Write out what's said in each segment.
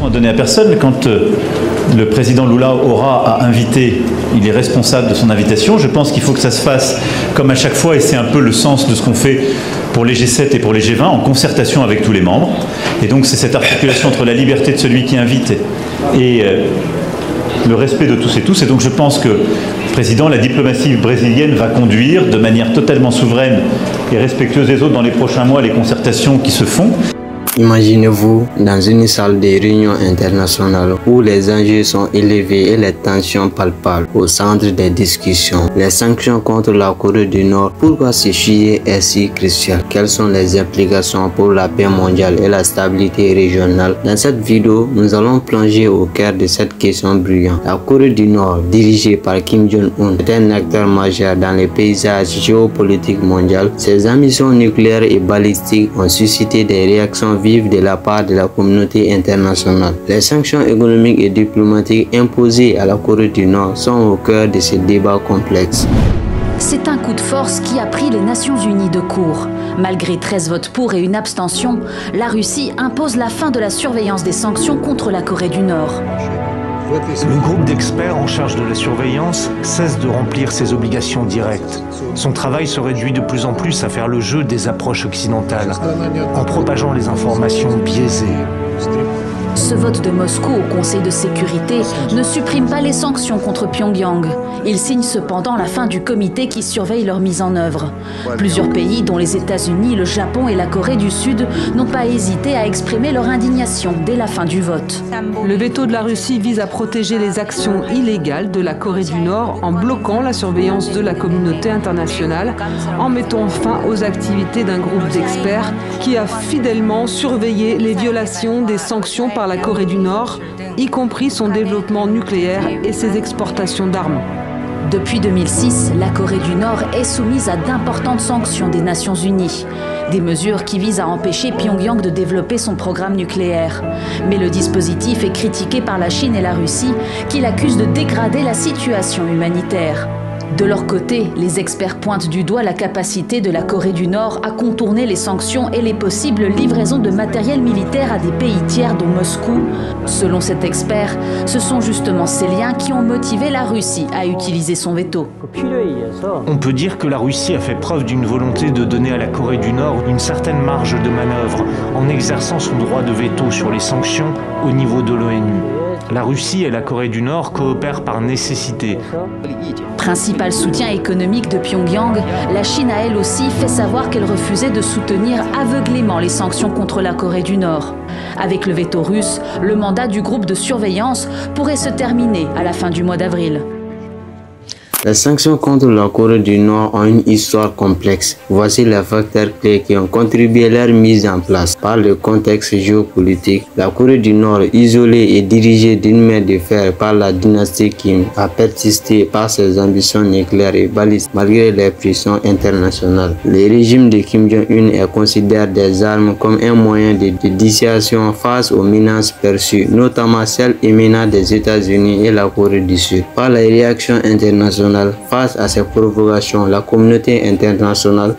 leçon à donner à personne. Quand le président Lula aura à inviter, il est responsable de son invitation. Je pense qu'il faut que ça se fasse comme à chaque fois, et c'est un peu le sens de ce qu'on fait pour les G7 et pour les G20, en concertation avec tous les membres. Et donc c'est cette articulation entre la liberté de celui qui invite et le respect de tous et tous. Et donc je pense que, Président, la diplomatie brésilienne va conduire de manière totalement souveraine et respectueuse des autres dans les prochains mois les concertations qui se font. Imaginez-vous dans une salle de réunion internationale où les enjeux sont élevés et les tensions palpables au centre des discussions. Les sanctions contre la Corée du Nord, pourquoi ce sujet est si crucial? Quelles sont les implications pour la paix mondiale et la stabilité régionale? Dans cette vidéo, nous allons plonger au cœur de cette question brûlante. La Corée du Nord, dirigée par Kim Jong-un, est un acteur majeur dans le paysage géopolitique mondial. Ses ambitions nucléaires et balistiques ont suscité des réactions vives de la part de la communauté internationale. Les sanctions économiques et diplomatiques imposées à la Corée du Nord sont au cœur de ce débat complexe. C'est un coup de force qui a pris les Nations Unies de court. Malgré 13 votes pour et une abstention, la Russie impose la fin de la surveillance des sanctions contre la Corée du Nord. Le groupe d'experts en charge de la surveillance cesse de remplir ses obligations directes. Son travail se réduit de plus en plus à faire le jeu des approches occidentales, en propageant les informations biaisées. Ce vote de Moscou au Conseil de sécurité ne supprime pas les sanctions contre Pyongyang. Il signe cependant la fin du comité qui surveille leur mise en œuvre. Plusieurs pays, dont les États-Unis, le Japon et la Corée du Sud, n'ont pas hésité à exprimer leur indignation dès la fin du vote. Le veto de la Russie vise à protéger les actions illégales de la Corée du Nord en bloquant la surveillance de la communauté internationale, en mettant fin aux activités d'un groupe d'experts qui a fidèlement surveillé les violations des sanctions par la Corée du Nord, y compris son développement nucléaire et ses exportations d'armes. Depuis 2006, la Corée du Nord est soumise à d'importantes sanctions des Nations Unies. Des mesures qui visent à empêcher Pyongyang de développer son programme nucléaire. Mais le dispositif est critiqué par la Chine et la Russie, qui l'accusent de dégrader la situation humanitaire. De leur côté, les experts pointent du doigt la capacité de la Corée du Nord à contourner les sanctions et les possibles livraisons de matériel militaire à des pays tiers dont Moscou. Selon cet expert, ce sont justement ces liens qui ont motivé la Russie à utiliser son veto. On peut dire que la Russie a fait preuve d'une volonté de donner à la Corée du Nord une certaine marge de manœuvre en exerçant son droit de veto sur les sanctions au niveau de l'ONU. La Russie et la Corée du Nord coopèrent par nécessité. Principal soutien économique de Pyongyang, la Chine a elle aussi fait savoir qu'elle refusait de soutenir aveuglément les sanctions contre la Corée du Nord. Avec le veto russe, le mandat du groupe de surveillance pourrait se terminer à la fin du mois d'avril. Les sanctions contre la Corée du Nord ont une histoire complexe. Voici les facteurs clés qui ont contribué à leur mise en place. Par le contexte géopolitique, la Corée du Nord, isolée et dirigée d'une main de fer par la dynastie Kim, a persisté par ses ambitions nucléaires et balistiques malgré les pressions internationales. Le régime de Kim Jong-un considère des armes comme un moyen de dissuasion face aux menaces perçues, notamment celles émanant des États-Unis et la Corée du Sud. Par les réactions internationales, face à ces provocations, la communauté internationale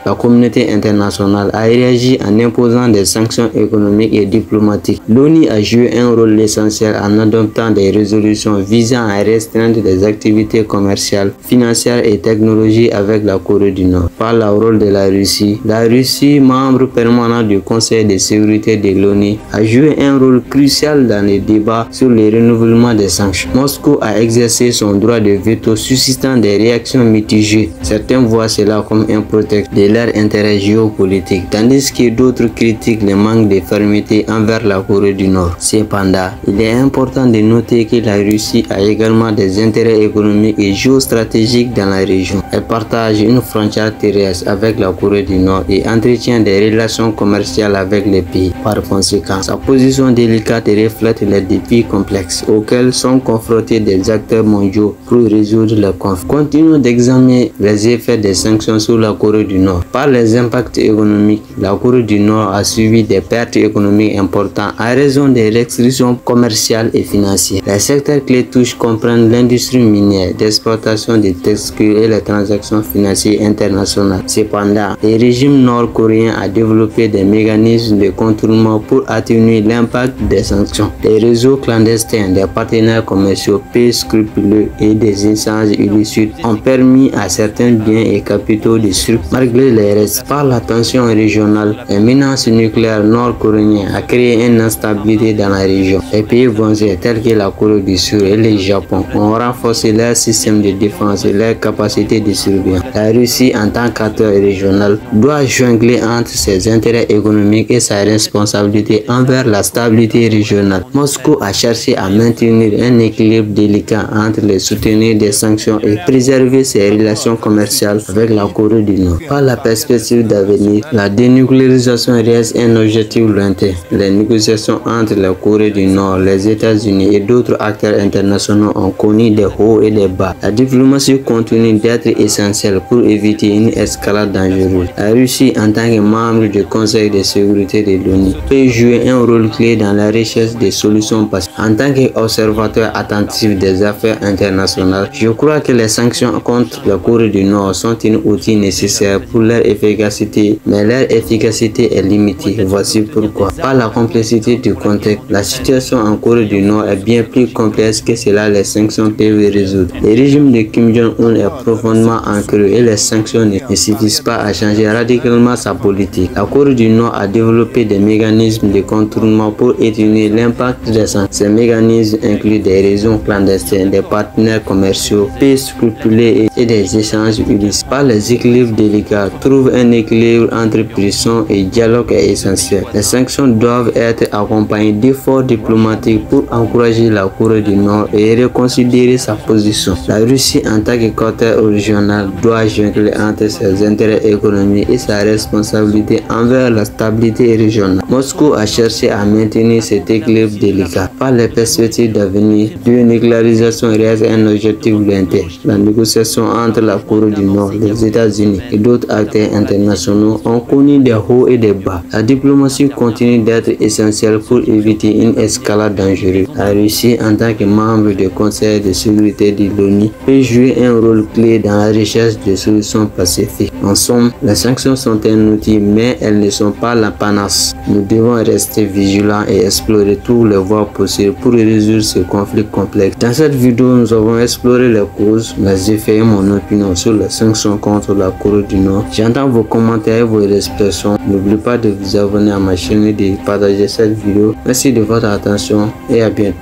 a réagi en imposant des sanctions économiques et diplomatiques. L'ONU a joué un rôle essentiel en adoptant des résolutions visant à restreindre les activités commerciales, financières et technologiques avec la Corée du Nord. Par le rôle de la Russie, membre permanent du Conseil de sécurité de l'ONU, a joué un rôle crucial dans les débats sur le renouvellement des sanctions. Moscou a exercé son droit de veto, suscitant des réactions mitigées. Certains voient cela comme un prétexte de leur intérêt géopolitique, tandis que d'autres critiquent le manque de fermeté envers la Corée du Nord. Cependant, il est important de noter que la Russie a également des intérêts économiques et géostratégiques dans la région. Elle partage une frontière terrestre avec la Corée du Nord et entretient des relations commerciales avec les pays. Par conséquent, sa position délicate reflète les défis complexes auxquels sont confrontés des acteurs mondiaux pour résoudre les conflits. Continuons d'examiner les effets des sanctions sur la Corée du Nord. Par les impacts économiques, la Corée du Nord a subi des pertes économiques importantes à raison des restrictions commerciales et financières. Les secteurs clés touchent comprennent l'industrie minière, d'exportation des textiles et les transactions financières internationales. Cependant, le régime nord-coréen a développé des mécanismes de contournement pour atténuer l'impact des sanctions. Les réseaux clandestins des partenaires commerciaux peu scrupuleux et des échanges illicites ont permis à certains biens et capitaux de circuler malgré les restes. Par la tension régionale, les menaces nucléaires nord-coréennes a créé une instabilité dans la région. Les pays voisins tels que la Corée du Sud et le Japon ont renforcé leur système de défense et leur capacité de surveillance. La Russie, en tant qu'acteur régional, doit jongler entre ses intérêts économiques et sa responsabilité envers la stabilité régionale. Moscou a cherché à maintenir un équilibre délicat entre les soutenir des sanctions et préserver ses relations commerciales avec la Corée du Nord. Par la perspective d'avenir, la dénucléarisation reste un objectif lointain. Les négociations entre la Corée du Nord, les États-Unis et d'autres acteurs internationaux ont connu des hauts et des bas. La diplomatie continue d'être essentielle pour éviter une escalade dangereuse. La Russie, en tant que membre du Conseil de sécurité de l'ONU, peut jouer un rôle clé dans la recherche des solutions pacifiques. En tant qu'observateur attentif des affaires internationales, je crois que les sanctions contre la Corée du Nord sont un outil nécessaire pour leur efficacité, mais leur efficacité est limitée. Voici pourquoi. Par la complexité du contexte, la situation en Corée du Nord est bien plus complexe que cela les sanctions peuvent résoudre. Le régime de Kim Jong-un est profondément ancré et les sanctions ne suffisent pas à changer radicalement sa politique. La Corée du Nord a développé des mécanismes de contournement pour atténuer l'impact des sanctions. Ces mécanismes incluent des réseaux clandestins, des partenaires commerciaux peu scrupuleux et des échanges illicites. Par les équilibres délicats, trouver un équilibre entre pression et dialogue est essentiel. Les sanctions doivent être accompagnées d'efforts diplomatiques pour encourager la Corée du Nord et reconsidérer sa position. La Russie, en tant que acteur régional, doit jongler entre ses intérêts économiques et sa responsabilité envers la stabilité régionale. Moscou a cherché à maintenir cet équilibre délicat. Par les perspectives d'avenir, la dénucléarisation reste un objectif lointain. La négociation entre la Corée du Nord, les États-Unis et d'autres acteurs internationaux ont connu des hauts et des bas. La diplomatie continue d'être essentielle pour éviter une escalade dangereuse. La Russie, en tant que membre du Conseil de sécurité de l'ONU, peut jouer un rôle clé dans la recherche de solutions pacifiques. En somme, les sanctions sont un outil, mais elles ne sont pas la panacée. Nous devons rester vigilants et explorer tous les voies possibles pour résoudre ce conflit complexe. Dans cette vidéo, nous avons exploré les causes, les effets et mon opinion sur les sanctions contre la Corée du Nord. J'entends vos commentaires et vos expressions. N'oubliez pas de vous abonner à ma chaîne et de partager cette vidéo. Merci de votre attention et à bientôt.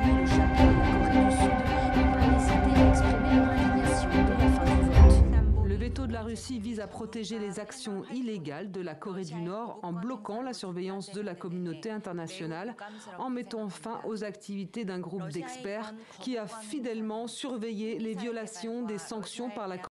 Le veto de la Russie vise à protéger les actions illégales de la Corée du Nord en bloquant la surveillance de la communauté internationale, en mettant fin aux activités d'un groupe d'experts qui a fidèlement surveillé les violations des sanctions par la